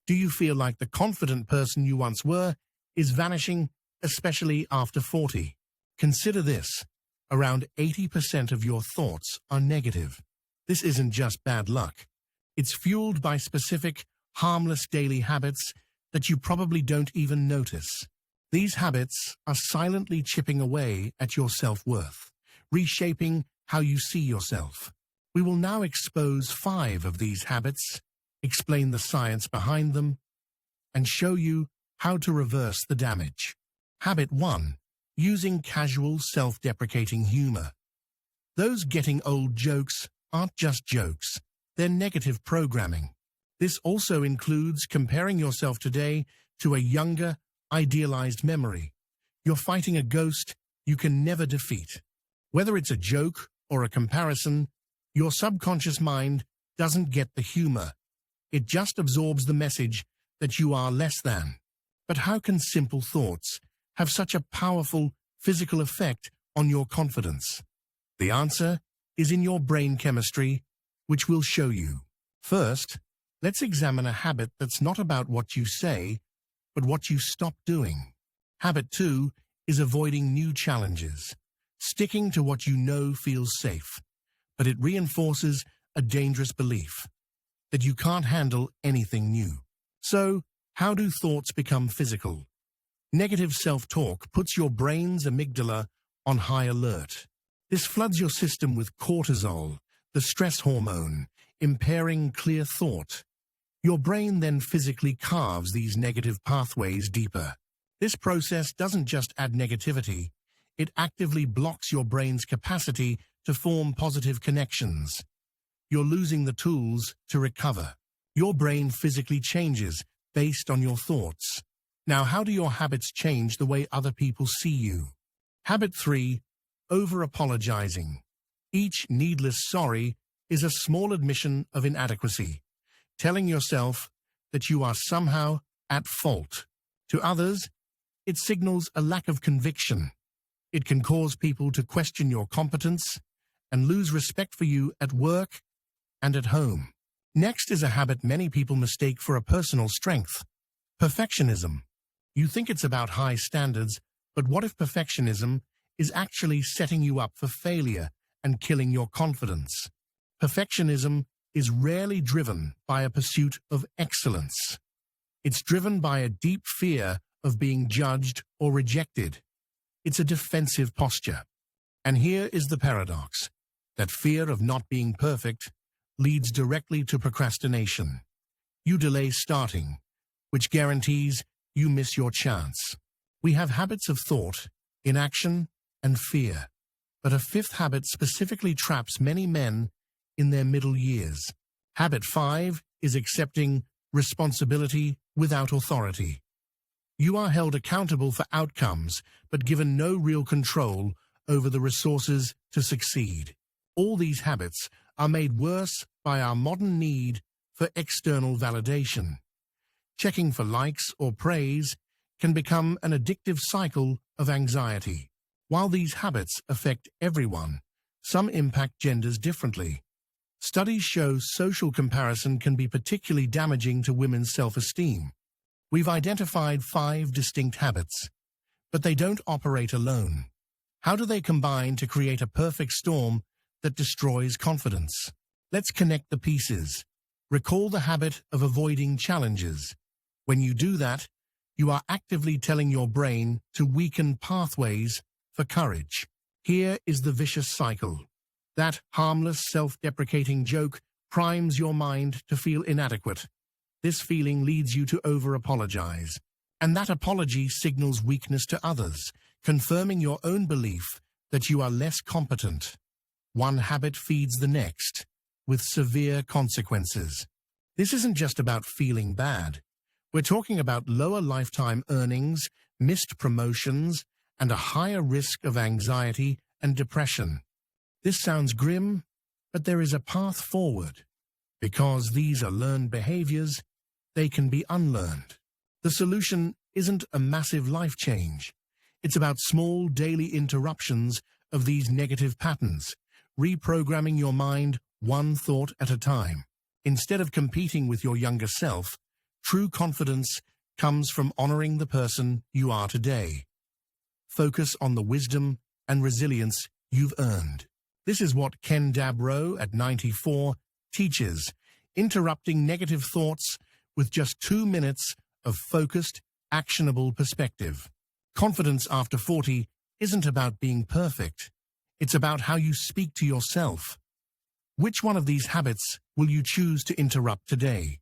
Do you feel like the confident person you once were is vanishing, especially after 40? Consider this. Around 80% of your thoughts are negative. This isn't just bad luck. It's fueled by specific, harmless daily habits that you probably don't even notice. These habits are silently chipping away at your self-worth, reshaping how you see yourself. We will now expose 5 of these habits, explain the science behind them, and show you how to reverse the damage. Habit 1. Using casual, self-deprecating humor. Those getting old jokes aren't just jokes, they're negative programming. This also includes comparing yourself today to a younger, idealized memory. You're fighting a ghost you can never defeat. Whether it's a joke or a comparison, your subconscious mind doesn't get the humor. It just absorbs the message that you are less than. But how can simple thoughts have such a powerful physical effect on your confidence? The answer is in your brain chemistry, which we'll show you. First, let's examine a habit that's not about what you say, but what you stop doing. Habit 2 is avoiding new challenges. Sticking to what you know feels safe, but it reinforces a dangerous belief that you can't handle anything new. So, how do thoughts become physical? Negative self-talk puts your brain's amygdala on high alert. This floods your system with cortisol, the stress hormone, impairing clear thought. Your brain then physically carves these negative pathways deeper. This process doesn't just add negativity, it actively blocks your brain's capacity to form positive connections. You're losing the tools to recover. Your brain physically changes based on your thoughts. Now, how do your habits change the way other people see you? Habit 3. Over-apologizing. Each needless sorry is a small admission of inadequacy, telling yourself that you are somehow at fault. To others, it signals a lack of conviction. It can cause people to question your competence and lose respect for you at work and at home. Next is a habit many people mistake for a personal strength: perfectionism. You think it's about high standards, but what if perfectionism is actually setting you up for failure and killing your confidence? Perfectionism is rarely driven by a pursuit of excellence. It's driven by a deep fear of being judged or rejected. It's a defensive posture. And here is the paradox: that fear of not being perfect leads directly to procrastination. You delay starting, which guarantees you miss your chance. We have habits of thought, inaction, and fear. But a 5th habit specifically traps many men in their middle years. Habit 5 is accepting responsibility without authority. You are held accountable for outcomes, but given no real control over the resources to succeed. All these habits are made worse by our modern need for external validation. Checking for likes or praise can become an addictive cycle of anxiety. While these habits affect everyone, some impact genders differently. Studies show social comparison can be particularly damaging to women's self-esteem. We've identified 5 distinct habits, but they don't operate alone. How do they combine to create a perfect storm that destroys confidence? Let's connect the pieces. Recall the habit of avoiding challenges. When you do that, you are actively telling your brain to weaken pathways for courage. Here is the vicious cycle. That harmless, self-deprecating joke primes your mind to feel inadequate. This feeling leads you to over-apologize. And that apology signals weakness to others, confirming your own belief that you are less competent. One habit feeds the next, with severe consequences. This isn't just about feeling bad. We're talking about lower lifetime earnings, missed promotions, and a higher risk of anxiety and depression. This sounds grim, but there is a path forward. Because these are learned behaviors, they can be unlearned. The solution isn't a massive life change. It's about small daily interruptions of these negative patterns, reprogramming your mind one thought at a time. Instead of competing with your younger self, True confidence comes from honoring the person you are today. Focus on the wisdom and resilience you've earned. This is what Ken Dabro at 94 teaches, interrupting negative thoughts with just 2 minutes of focused, actionable perspective. Confidence after 40 isn't about being perfect. It's about how you speak to yourself. Which one of these habits will you choose to interrupt today?